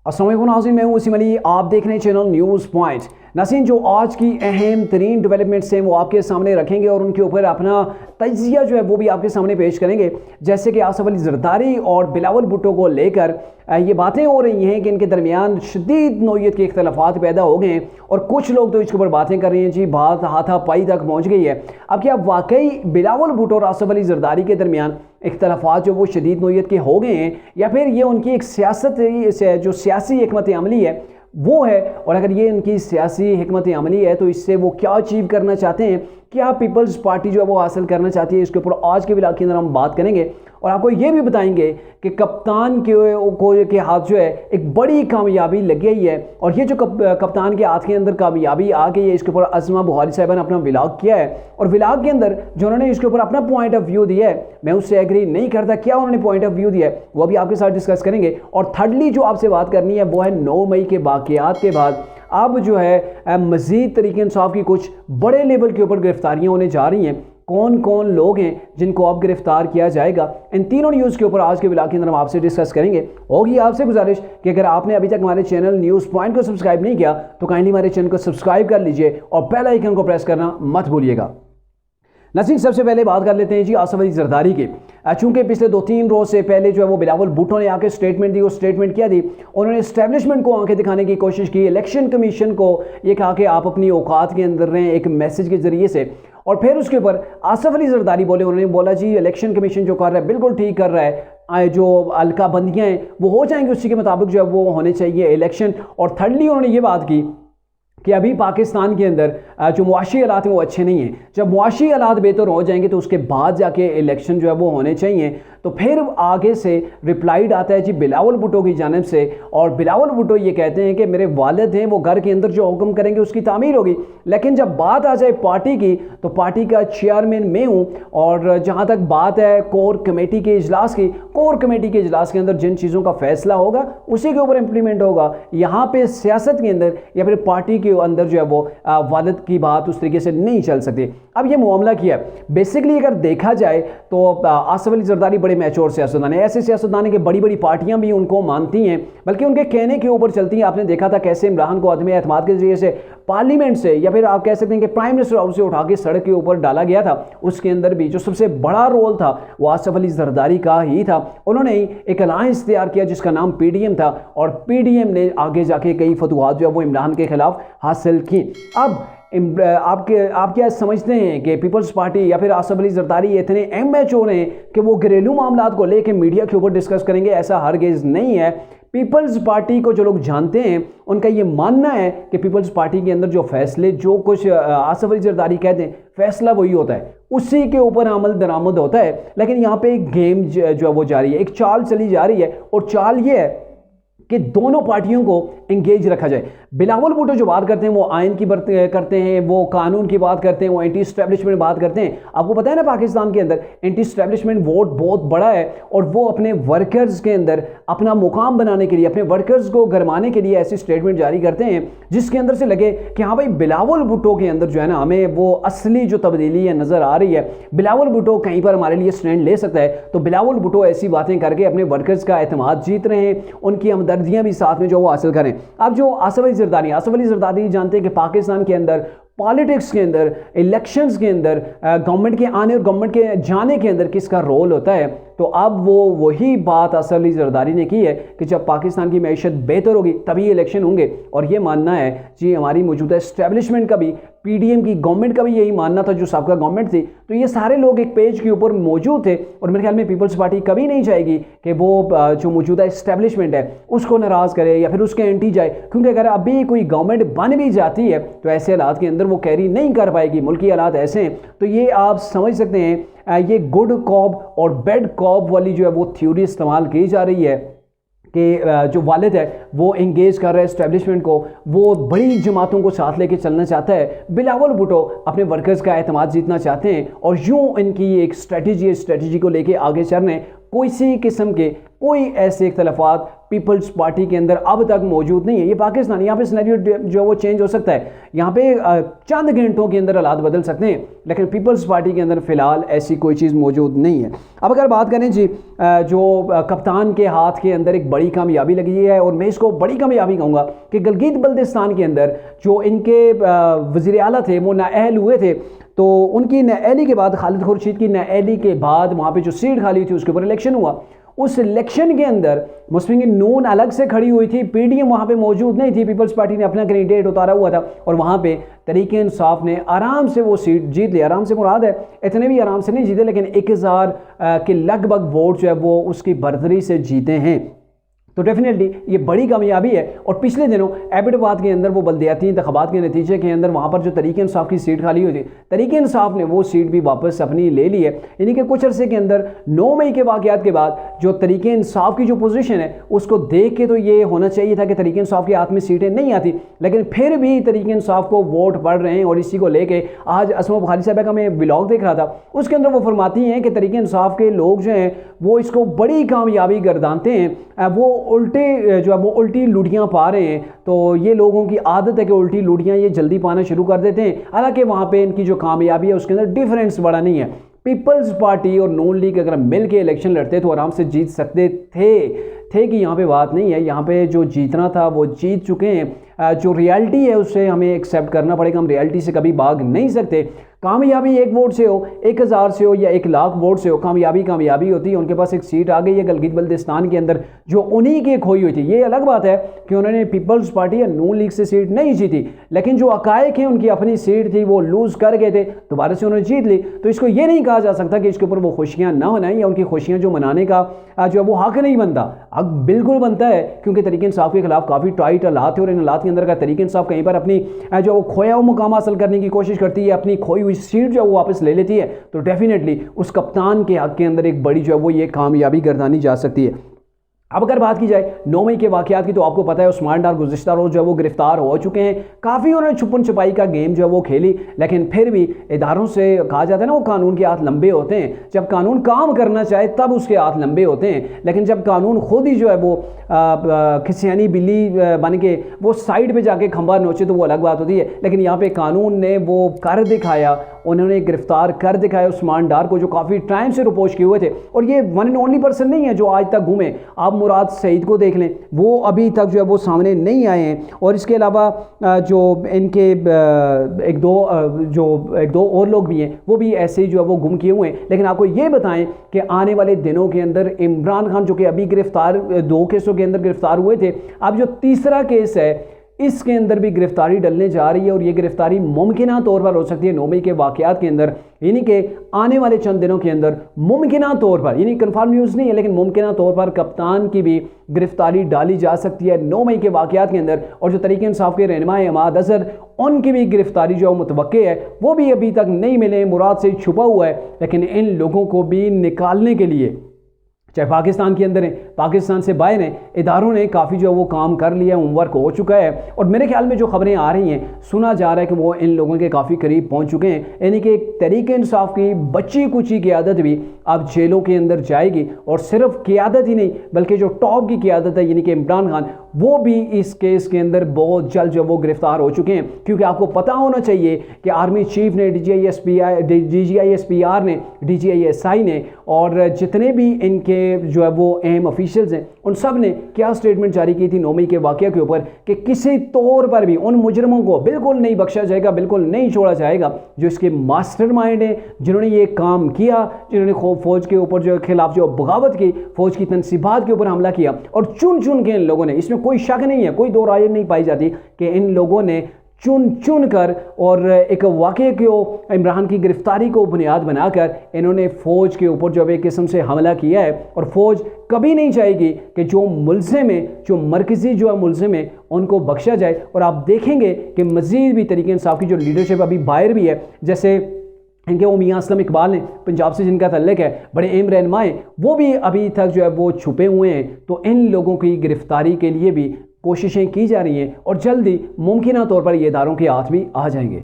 अस्सलाम वालेकुम नाज़रीन, मैं हूं वसीम अली। आप देख रहे हैं चैनल न्यूज़ पॉइंट। नाज़रीन, जो आज की अहम तरीन डेवलपमेंट्स हैं वो आपके सामने रखेंगे और उनके ऊपर अपना तजिया जो है वो भी आपके सामने पेश करेंगे। जैसे कि आसिफ अली जरदारी और बिलावल भुट्टो को लेकर ये बातें हो रही हैं कि इनके दरमियान शदीद नौयत के इख्तलाफात पैदा हो गए हैं और कुछ लोग तो इसके ऊपर बातें कर रहे हैं जी, बात हाथापाई तक पहुँच गई है। अब क्या वाकई बिलावल भुट्टो और आसिफ अली जरदारी के दरमियान इख्तलाफात जो वो शदीद नौयत के हो गए हैं, या फिर ये उनकी एक सियासत जो सियासी हिकमत अमली है वो है? और अगर ये उनकी सियासी हिकमत अमली है तो इससे वो क्या अचीव करना चाहते हैं, क्या पीपल्स पार्टी जो है वो हासिल करना चाहती है, इसके ऊपर आज के व्लॉग के अंदर हम बात करेंगे। और आपको ये भी बताएंगे कि कप्तान के हाथ जो है एक बड़ी कामयाबी लग गई है, और ये जो कप्तान के हाथ के अंदर कामयाबी आ गई है, इसके ऊपर अज़मा बुखारी साहिबा ने अपना व्लॉग किया है और व्लॉग के अंदर जो उन्होंने इसके ऊपर अपना पॉइंट ऑफ व्यू दिया है, मैं उससे एग्री नहीं करता। क्या उन्होंने पॉइंट ऑफ व्यू दिया है वो भी आपके साथ डिस्कस करेंगे। और थर्डली जो आपसे बात करनी है वो है 9 मई के वाक़यात के बाद अब जो है मज़ीद तरीके इंसाफ की कुछ बड़े लेवल के ऊपर गिरफ्तारियां होने जा रही हैं। कौन कौन लोग हैं जिनको अब गिरफ्तार किया जाएगा, इन तीनों न्यूज़ के ऊपर आज के व्लॉग के अंदर हम आपसे डिस्कस करेंगे। होगी आपसे गुजारिश कि अगर आपने अभी तक हमारे चैनल न्यूज़ पॉइंट को सब्सक्राइब नहीं किया तो काइंडली हमारे चैनल को सब्सक्राइब कर लीजिए और बेल आइकन को प्रेस करना मत भूलिएगा। नाज़रीन, सबसे पहले बात कर लेते हैं जी आसिफ अली जरदारी की। चूंकि पिछले 2-3 रोज़ से पहले जो है वो बिलावल भुट्टो ने आके स्टेटमेंट दी। वो स्टेटमेंट क्या दी? उन्होंने इस्टेब्लिशमेंट को आंखें दिखाने की कोशिश की, इलेक्शन कमीशन को ये कहा कि आप अपनी औकात के अंदर रहें, एक मैसेज के ज़रिए से। और फिर उसके ऊपर आसिफ अली जरदारी बोले, उन्होंने बोला जी इलेक्शन कमीशन जो कर रहा है बिल्कुल ठीक कर रहा है, जो अलका बंदियाँ हैं वो हो जाएंगी, उसी के मुताबिक जो है वो होने चाहिए इलेक्शन। और थर्डली उन्होंने ये बात की कि अभी पाकिस्तान के अंदर जो मुआशी हालात हैं वो अच्छे नहीं हैं। जब मुआशी हालात बेहतर हो जाएंगे तो उसके बाद जाके इलेक्शन जो है वो होने चाहिए। तो फिर आगे से रिप्लाइड आता है जी बिलावल भुट्टो की जानिब से, और बिलावल भुट्टो ये कहते हैं कि मेरे वालिद हैं, वो घर के अंदर जो हुक्म करेंगे उसकी तामीर होगी। लेकिन जब बात आ जाए पार्टी की तो पार्टी का चेयरमैन मैं हूँ, और जहाँ तक बात है कोर कमेटी के इजलास की, कोर कमेटी के इजलास के अंदर जिन चीज़ों का फैसला होगा उसी के ऊपर इम्प्लीमेंट होगा। यहाँ पे सियासत के अंदर या फिर पार्टी के अंदर जो है वो वालिद की बात उस तरीके से नहीं चल सकती। अब ये मामला किया बेसिकली अगर देखा जाए तो आसिफ अली जरदारी बड़े मैच्योर सियासतदान है। ऐसे सियासतदान है कि बड़ी बड़ी पार्टियां भी उनको मानती हैं, बल्कि उनके कहने के ऊपर चलती हैं। आपने देखा था कैसे इमरान को आदम एतमाद के जरिए से पार्लियामेंट से, या फिर आप कह सकते हैं कि प्राइम मिनिस्टर हाउस से उठा के सड़क के ऊपर डाला गया था। उसके अंदर भी जो सबसे बड़ा रोल था वो आसिफ अली जरदारी का ही था। उन्होंने एक अलायंस तैयार किया जिसका नाम PDM था, और PDM ने आगे जाके कई फतवात जो है वो इमरान के खिलाफ हासिल की। अब आप क्या समझते हैं कि पीपल्स पार्टी या फिर आसिफ अली जरदारी इतने मैच्योर हैं कि वो घरेलू मामलात को लेकर मीडिया के ऊपर डिस्कस करेंगे? ऐसा हरगिज़ नहीं है। पीपल्स पार्टी को जो लोग जानते हैं उनका ये मानना है कि पीपल्स पार्टी के अंदर जो फैसले, जो कुछ आसिफ अली जरदारी कहते हैं, फैसला वही होता है, उसी के ऊपर अमल दरामद होता है। लेकिन यहाँ पे एक गेम जो है वो जारी है, एक चाल चली जा रही है, और चाल ये है कि दोनों पार्टियों को एंगेज रखा जाए। बिलावल भुट्टो जो बात करते हैं वो आयन की बात करते हैं, वो कानून की बात करते हैं, वो एंटी स्टैब्लिशमेंट बात करते हैं। आपको पता है ना पाकिस्तान के अंदर एंटी स्टैब्लिशमेंट वोट बहुत बड़ा है, और वो अपने वर्कर्स के अंदर अपना मुकाम बनाने के लिए, अपने वर्कर्स को गरमाने के लिए ऐसी स्टेटमेंट जारी करते हैं जिसके अंदर से लगे कि हाँ भाई बिलावल भुट्टो के अंदर जो है ना हमें वो असली जो तब्दीली है नज़र आ रही है, बिलावल भुट्टो कहीं पर हमारे लिए स्टैंड ले सकता है। तो बिलावल भुट्टो ऐसी बातें करके अपने वर्कर्स का एतमाद जीत रहे हैं, उनकी हमदर्दियाँ भी साथ में जो वो हासिल करें। अब जो आसिफ अली जरदारी जानते हैं कि पाकिस्तान के अंदर पॉलिटिक्स के अंदर, इलेक्शंस के अंदर, गवर्नमेंट के आने और गवर्नमेंट के जाने के अंदर किसका रोल होता है। तो अब वो वही बात आसिफ अली जरदारी ने की है कि जब पाकिस्तान की मैशत बेहतर होगी तभी इलेक्शन होंगे। और ये मानना है जी हमारी मौजूदा इस्टेब्लिशमेंट का भी, PDM की गवर्नमेंट का भी यही मानना था जो साबका गवर्नमेंट थी। तो ये सारे लोग एक पेज के ऊपर मौजूद थे, और मेरे ख्याल में पीपल्स पार्टी कभी नहीं चाहेगी कि वो जो मौजूदा इस्टेब्लिशमेंट है उसको नाराज़ करे या फिर उसके एंटी जाए, क्योंकि अगर अभी कोई गवर्नमेंट बन भी जाती है तो ऐसे हालात के अंदर वो कैरी नहीं कर पाएगी। मुल्की हालात ऐसे हैं। तो ये आप समझ सकते हैं ये गुड कॉप और बैड कॉप वाली जो है वो थ्योरी इस्तेमाल की जा रही है कि जो वालिद है वो इंगेज कर रहा है इस्टेब्लिशमेंट को, वो बड़ी जमातों को साथ लेके चलना चाहता है। बिलावल भुट्टो अपने वर्कर्स का एतमाद जीतना चाहते हैं, और यूँ इनकी एक स्ट्रेटजी को लेके आगे चल रहे हैं। किसी किस्म के कोई ऐसे इख्तलाफात पीपल्स पार्टी के अंदर अब तक मौजूद नहीं है। ये पाकिस्तान, यहाँ पे सिनेरियो जो है वो चेंज हो सकता है, यहाँ पे चंद घंटों के अंदर हालात बदल सकते हैं, लेकिन पीपल्स पार्टी के अंदर फिलहाल ऐसी कोई चीज़ मौजूद नहीं है। अब अगर बात करें जी, जो कप्तान के हाथ के अंदर एक बड़ी कामयाबी लगी है, और मैं इसको बड़ी कामयाबी कहूँगा कि गिलगित बल्तिस्तान के अंदर जो इनके वज़ीर आला थे वो नाअहल हुए थे, तो उनकी नाअहली के बाद, खालिद खुर्शीद की नाअहली के बाद वहाँ पे जो सीट खाली थी उसके ऊपर इलेक्शन हुआ। उस इलेक्शन के अंदर मुस्लिम नून अलग से खड़ी हुई थी, पीडीएम वहाँ पे मौजूद नहीं थी, पीपल्स पार्टी ने अपना कैंडिडेट उतारा हुआ था, और वहाँ पे तहरीक इंसाफ ने आराम से वो सीट जीत ली। आराम से मुराद है इतने भी आराम से नहीं जीते, लेकिन 1000 के लगभग वोट जो है वो उसकी बर्दरी से जीते हैं। तो डेफिनेटली ये बड़ी कामयाबी है। और पिछले दिनों एबटाबाद के अंदर वो बल्दियाती इंतखाबात के नतीजे के अंदर वहाँ पर जो तहरीक इंसाफ की सीट खाली हुई थी, तहरीक इंसाफ ने वो सीट भी वापस अपनी ले ली है। यानी कि कुछ अरसे के अंदर 9 मई के वाक़यात के बाद जो तहरीक इंसाफ की जो पोजीशन है उसको देख के तो ये होना चाहिए था कि तहरीक इंसाफ के हाथ में सीटें नहीं आती, लेकिन फिर भी तहरीक इंसाफ को वोट पड़ रहे हैं। और इसी को लेके आज असमा बुखारी साहब का मैं व्लॉग देख रहा था, उसके अंदर वो फरमाती हैं कि तहरीक इंसाफ के लोग जो हैं वो इसको बड़ी कामयाबी गर्दानते हैं, वो उल्टे जो है वो उल्टी लुटियाँ पा रहे हैं। तो ये लोगों की आदत है कि उल्टी लुटियाँ ये जल्दी पाना शुरू कर देते हैं, हालांकि वहाँ पे इनकी जो कामयाबी है उसके अंदर डिफरेंस बड़ा नहीं है। पीपल्स पार्टी और नून लीग अगर मिल के इलेक्शन लड़ते तो आराम से जीत सकते थे कि यहाँ पे बात नहीं है। यहाँ पे जो जीतना था वो जीत चुके हैं। जो रियलिटी है उससे हमें एक्सेप्ट करना पड़ेगा, हम रियलिटी से कभी भाग नहीं सकते। कामयाबी 1 वोट से हो, 1000 से हो या 1 लाख वोट से हो, कामयाबी कामयाबी होती है। उनके पास एक सीट आ गई है गिलगित बल्तिस्तान के अंदर जो उन्हीं के खोई हुई थी। ये अलग बात है कि उन्होंने पीपल्स पार्टी या नून लीग से सीट नहीं जीती, लेकिन जो अकायक हैं उनकी अपनी सीट थी वो लूज़ कर गए थे, दोबारा से उन्होंने जीत ली। तो इसको ये नहीं कहा जा सकता कि इसके ऊपर वो खुशियाँ ना मनाएं या उनकी खुशियाँ जो मनाने का जो है वो हक नहीं बनता। हक बिल्कुल बनता है, क्योंकि तहरीक इंसाफ के खिलाफ काफ़ी टाइट हालात थे, और इन हालात के अंदर का तहरीक इंसाफ कहीं पर अपनी जो वो खोया हुआ मुकाम हासिल करने की कोशिश करती है, अपनी खोई हुई सीट जो वो वापस ले लेती है, तो डेफिनेटली उस कप्तान के हक के अंदर एक बड़ी जो है वो ये कामयाबी गर्दानी जा सकती है। अब अगर बात की जाए 9 मई के वाक़यात की, तो आपको पता है उस्मान डार गुज़िश्ता रोज़ जो है वो गिरफ्तार हो चुके हैं। काफ़ी उन्होंने छुपन छुपाई का गेम जो है वो खेली, लेकिन फिर भी इदारों से कहा जाता है ना वो कानून के हाथ लंबे होते हैं। जब कानून काम करना चाहे तब उसके हाथ लंबे होते हैं, लेकिन जब कानून खुद ही जो है वो खिसियानी बिल्ली बन के वो साइड पे जाके खंबा नोचे तो वो अलग बात होती है। लेकिन यहाँ पे कानून ने वो कर दिखाया, उन्होंने गिरफ्तार कर दिखाया उस्मान डार को, जो काफ़ी टाइम से रिपोर्ट किए हुए थे। और ये वन एंड ओनली पर्सन नहीं है जो आज तक घूमे। आप मुराद सईद को देख लें, वो अभी तक जो है वो सामने नहीं आए हैं। और इसके अलावा जो इनके एक दो और लोग भी हैं, वो भी ऐसे ही जो है वो गुम किए हुए हैं। लेकिन आपको ये बताएं कि आने वाले दिनों के अंदर इमरान खान जो कि अभी गिरफ्तार 2 केसों के अंदर गिरफ्तार हुए थे, अब जो तीसरा केस है इसके अंदर भी गिरफ्तारी डलने जा रही है। और ये गिरफ्तारी मुमकिना तौर पर हो सकती है 9 मई के वाक़यात के अंदर, यानी कि आने वाले चंद दिनों के अंदर मुमकिना तौर पर, यानी कन्फर्म न्यूज़ नहीं है लेकिन मुमकिना तौर पर कप्तान की भी गिरफ्तारी डाली जा सकती है 9 मई के वाक़यात के अंदर। और जो तहरीक इंसाफ के रहनुमा अहमद अजहर, उनकी भी गिरफ्तारी जो मुतवक्के है वो भी अभी तक नहीं मिले, मुराद से छुपा हुआ है। लेकिन इन लोगों को भी निकालने के लिए, चाहे पाकिस्तान के अंदर है पाकिस्तान से बाहर हैं, इदारों ने काफ़ी जो है वो काम कर लिया, होमवर्क हो चुका है। और मेरे ख्याल में जो खबरें आ रही हैं, सुना जा रहा है कि वो इन लोगों के काफ़ी करीब पहुंच चुके हैं। यानी कि तहरीक इंसाफ की बच्ची कुची क़यादत भी अब जेलों के अंदर जाएगी। और सिर्फ क़यादत ही नहीं बल्कि जो टॉप की क़यादत है यानी कि इमरान खान, वो भी इस केस के अंदर बहुत जल्द जो वो गिरफ्तार हो चुके हैं। क्योंकि आपको पता होना चाहिए कि आर्मी चीफ ने, DGISPR ने, DGISI ने और जितने भी इनके जो है वो अहम ऑफिशियल्स हैं, उन सब ने क्या स्टेटमेंट जारी की थी 9 मई के वाक़या के ऊपर कि किसी तौर पर भी उन मुजरमों को बिल्कुल नहीं बख्शा जाएगा, बिल्कुल नहीं छोड़ा जाएगा जो इसके मास्टरमाइंड हैं, जिन्होंने ये काम किया, जिन्होंने फ़ौज के ऊपर जो खिलाफ जो बगावत की, फ़ौज की तनसीबात के ऊपर हमला किया। और चुन चुन के इन लोगों ने, इसमें कोई शक नहीं है, कोई दो राय नहीं पाई जाती कि इन लोगों ने चुन चुन कर और एक वाक़े को, इमरान की गिरफ्तारी को बुनियाद बनाकर इन्होंने फ़ौज के ऊपर जो एक किस्म से हमला किया है। और फ़ौज कभी नहीं चाहेगी कि जो मुल्ज़िम है, जो मरकज़ी जो है मुल्ज़िम है, उनको बख्शा जाए। और आप देखेंगे कि मज़ीद भी तहरीक इंसाफ की जो लीडरशिप अभी बाहर भी है, जैसे इनके वो मियाँ असलम इकबाल हैं पंजाब से जिनका तल्लुक़ है, बड़े अहम रहनुमाएं, वो भी अभी तक जो है वो छुपे हुए हैं। तो इन लोगों की गिरफ्तारी के लिए भी कोशिशें की जा रही हैं और जल्दी मुमकिन तौर पर ये इदारों के हाथ भी आ जाएंगे।